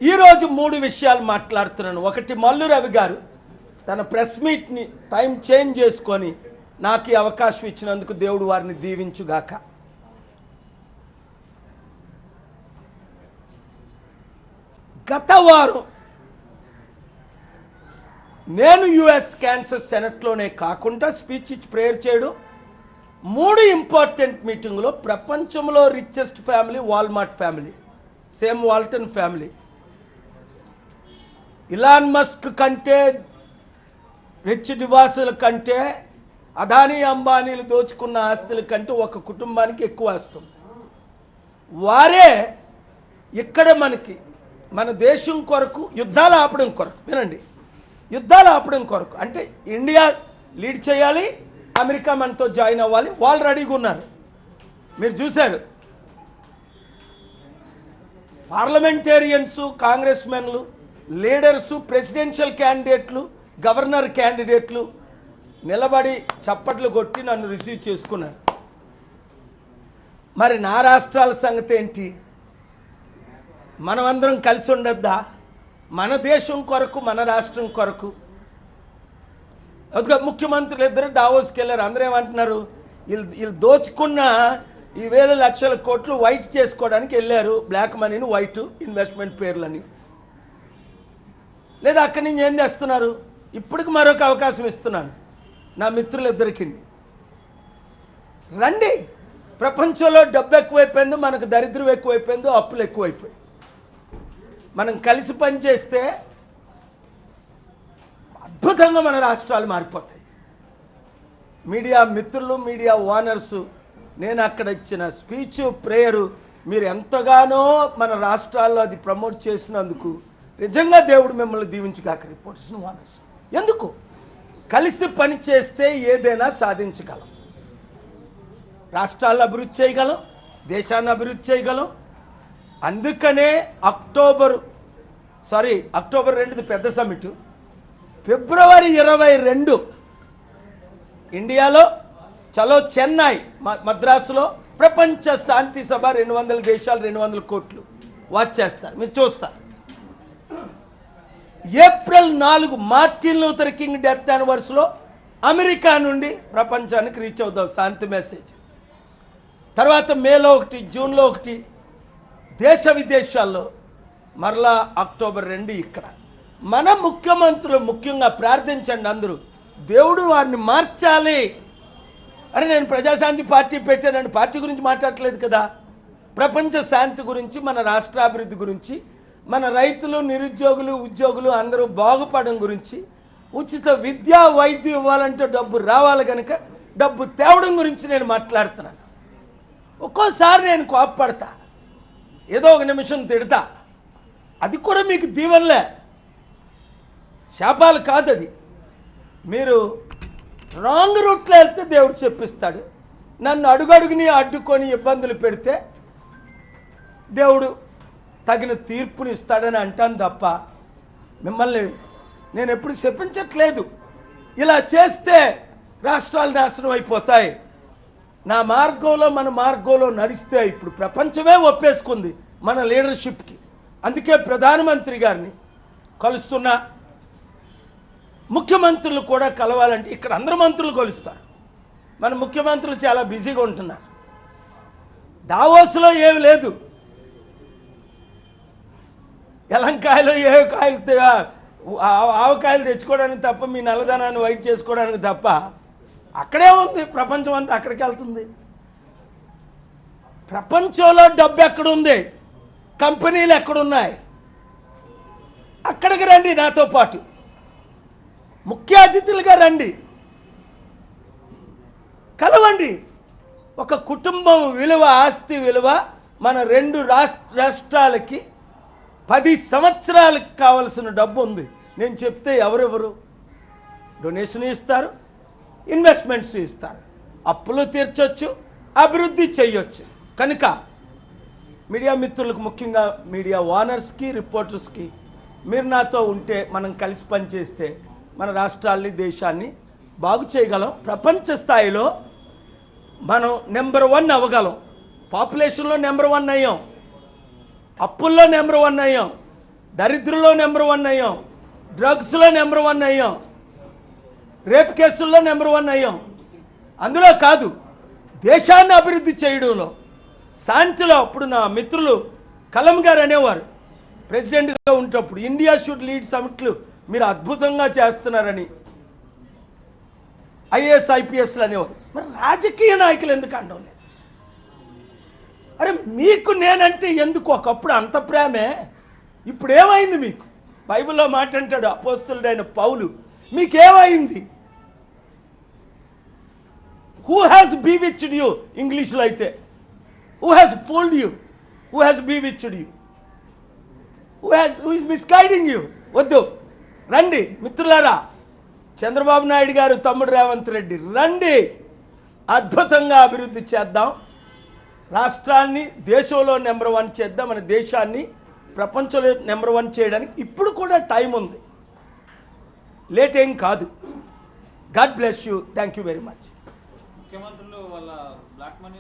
ఈరోజు 3 విషయాలు మాట్లాడుతున్నాను. ఒకటి, మల్లు రవి గారు తన ప్రెస్ మీట్ని టైం చేంజ్ చేసుకొని నాకు ఈ అవకాశం ఇచ్చినందుకు దేవుడు వారిని దీవించుగాక. గత వారం నేను యుఎస్ క్యాన్సర్ సెనెట్లోనే కాకుండా స్పీచ్ ఇచ్చి ప్రేయర్ చేయడం, 3 ఇంపార్టెంట్ మీటింగ్లో ప్రపంచంలో richest family Walmart family, same Walton family, Elon Musk కంటే రిచ్ నివాసుల కంటే అదానీ అంబానీలు దోచుకున్న ఆస్తుల కంటే ఒక కుటుంబానికి ఎక్కువ ఆస్తుంది. వారే ఇక్కడ మన దేశం కొరకు యుద్ధాలు ఆపడం కొరకు, వినండి, యుద్ధాలు ఆపడం కొరకు అంటే ఇండియా లీడ్ చేయాలి, అమెరికా మనతో జాయిన్ అవ్వాలి, వాళ్ళు రెడీగా ఉన్నారు. మీరు చూశారు, పార్లమెంటేరియన్స్, కాంగ్రెస్ మెన్లు, లీడర్సు, ప్రెసిడెన్షియల్ క్యాండిడేట్లు, గవర్నర్ క్యాండిడేట్లు నిలబడి చప్పట్లు కొట్టి నన్ను రిసీవ్ చేసుకున్నారు. మరి నా రాష్ట్రాల సంగతి ఏంటి? మనమందరం కలిసి ఉండొద్దా? మన దేశం కొరకు, మన రాష్ట్రం కొరకు. ముఖ్యమంత్రులు ఇద్దరు దావోస్కి వెళ్ళారు. అందరూ ఏమంటున్నారు? వీళ్ళు దోచుకున్న ఈ వేల లక్షల కోట్లు వైట్ చేసుకోవడానికి వెళ్ళారు. బ్లాక్ మనీని వైట్ ఇన్వెస్ట్మెంట్ పేర్లని. లేదా అక్కడి నుంచి ఏం చేస్తున్నారు? ఇప్పటికి మరొక అవకాశం ఇస్తున్నాను నా మిత్రులిద్దరికి. రండి, ప్రపంచంలో డబ్బు ఎక్కువైపోయింది, మనకు దరిద్రం ఎక్కువైపోయింది, అప్పులు ఎక్కువైపోయి. మనం కలిసి పనిచేస్తే అద్భుతంగా మన రాష్ట్రాలు మారిపోతాయి. మీడియా మిత్రులు, మీడియా ఓనర్సు, నేను అక్కడ ఇచ్చిన స్పీచ్, ప్రేయరు మీరు ఎంతగానో మన రాష్ట్రాల్లో అది ప్రమోట్ చేసినందుకు నిజంగా దేవుడు మిమ్మల్ని దీవించగాక. రిపోర్టర్స్ ఓనర్స్ ఎందుకు? కలిసి పని చేస్తే ఏదైనా సాధించగలం. రాష్ట్రాలను అభివృద్ధి చేయగలం, దేశాన్ని అభివృద్ధి చేయగలం. అందుకనే అక్టోబర్ 2 పెద్ద సమిటు, ఫిబ్రవరి 22 ఇండియాలో చలో చెన్నై, మద్రాసులో ప్రపంచ శాంతి సభ, 200 దేశాలు, 200 కోట్లు వాచ్ చేస్తారు. మీరు చూస్తారు. April 4 Martin Luther King death యానివర్సరీలో అమెరికా నుండి ప్రపంచానికి రీచ్ అవుతాం శాంతి మెసేజ్. తర్వాత మేలో 1, జూన్లో 1 దేశ విదేశాల్లో, మరలా అక్టోబర్ 2 ఇక్కడ. మన ముఖ్యమంత్రులు ముఖ్యంగా ప్రార్థించండి అందరూ, దేవుడు వారిని మార్చాలి. అరే, నేను ప్రజాశాంతి పార్టీ పెట్టానండి, పార్టీ గురించి మాట్లాడట్లేదు కదా. ప్రపంచ శాంతి గురించి, మన రాష్ట్రాభివృద్ధి గురించి, మన రైతులు, నిరుద్యోగులు, ఉద్యోగులు అందరూ బాగుపడడం గురించి, ఉచిత విద్యా వైద్యం ఇవ్వాలంటే డబ్బు రావాలి కనుక డబ్బు తేవడం గురించి నేను మాట్లాడుతున్నాను. ఒక్కోసారి నేను కోపపడతా, ఏదో ఒక నిమిషం తిడతా. అది కూడా మీకు దీవెనలే, శాపాలు కాదు. అది మీరు రాంగ్ రూట్లో వెళ్తే దేవుడు చెప్పిస్తాడు. నన్ను అడుగడుగుని అడ్డుకొని ఇబ్బందులు పెడితే దేవుడు తగిన తీర్పుని ఇస్తాడని అంటాను తప్ప మిమ్మల్ని నేను ఎప్పుడు చెప్పించట్లేదు. ఇలా చేస్తే రాష్ట్రాలు నాశనం అయిపోతాయి. నా మార్గంలో, మన మార్గంలో నడిస్తే ఇప్పుడు ప్రపంచమే ఒప్పేసుకుంది మన లీడర్షిప్కి. అందుకే ప్రధానమంత్రి గారిని కలుస్తున్నా. ముఖ్యమంత్రులు కూడా కలవాలంటే ఇక్కడ అందరు మంత్రులు కలుస్తారు. మన ముఖ్యమంత్రులు చాలా బిజీగా ఉంటున్నారు. దావోస్లో ఏమి లేదు, ఎలంకాయలు ఏ కాయలు, ఆవకాయలు తెచ్చుకోవడానికి తప్ప, మీ నల్లధనాన్ని వైట్ చేసుకోవడానికి తప్ప. అక్కడే ఉంది, ప్రపంచం అంతా అక్కడికి వెళ్తుంది. ప్రపంచంలో డబ్బు ఎక్కడుంది, కంపెనీలు ఎక్కడున్నాయి, అక్కడికి రండి. నాతో పాటు ముఖ్య అతిథులుగా రండి, కలవండి. ఒక కుటుంబం విలువ, ఆస్తి విలువ మన 2 రాష్ట్రాలకి 10 సంవత్సరాలకు కావలసిన డబ్బు ఉంది. నేను చెప్తే ఎవరెవరు డొనేషన్ ఇస్తారు, ఇన్వెస్ట్మెంట్స్ ఇస్తారు, అప్పులు తీర్చొచ్చు, అభివృద్ధి చేయొచ్చు. కనుక మీడియా మిత్రులకు, ముఖ్యంగా మీడియా ఓనర్స్కి, రిపోర్టర్స్కి, మీరు నాతో ఉంటే, మనం కలిసి పనిచేస్తే మన రాష్ట్రాల్ని, దేశాన్ని బాగు చేయగలం. ప్రపంచ స్థాయిలో మనం నెంబర్ 1 అవ్వగలం. పాపులేషన్లో నెంబర్ 1 అయ్యాం, అప్పుల్లో నెంబర్ 1 అయ్యాం, దరిద్రంలో నెంబర్ 1 అయ్యాం, డ్రగ్స్లో నెంబర్ 1 అయ్యాం, రేప్ కేసుల్లో నెంబర్ 1 అయ్యాం. అందులో కాదు, దేశాన్ని అభివృద్ధి చేయడంలో, శాంతిలో. అప్పుడు నా మిత్రులు కలం గారు అనేవారు ప్రెసిడెంట్గా ఉంటప్పుడు, ఇండియా షుడ్ లీడ్ సమిట్లు మీరు అద్భుతంగా చేస్తున్నారని. ఐఏఎస్ ఐపీఎస్లు అనేవారు. మరి రాజకీయ నాయకులు ఎందుకు అనడం లేదు? అరే మీకు నేనంటే ఎందుకు ఒకప్పుడు అంత ప్రేమే, ఇప్పుడు ఏమైంది మీకు? బైబిల్లో మాట అంటాడు అపోస్తలుడైన పౌలు, మీకేమైంది? హూ హ్యాస్ బీవిచ్డ్ యూ, ఇంగ్లీష్లో అయితే who has fooled you, who has bewitched you, who is misguiding you? వద్దు, రండి మిత్రులారా, చంద్రబాబు నాయుడు గారు, తమ్ముడు రేవంత్ రెడ్డి, రండి, అద్భుతంగా అభివృద్ధి చేద్దాం, రాష్ట్రాన్ని దేశంలో నెంబర్ 1 చేద్దాం, మన దేశాన్ని ప్రపంచంలో నెంబర్ 1 చేయడానికి ఇప్పుడు కూడా టైం ఉంది, లేట్ ఏం కాదు. God bless you, thank you very much. ముఖ్యమంత్రులు వాళ్ళ బ్లాక్ మనీ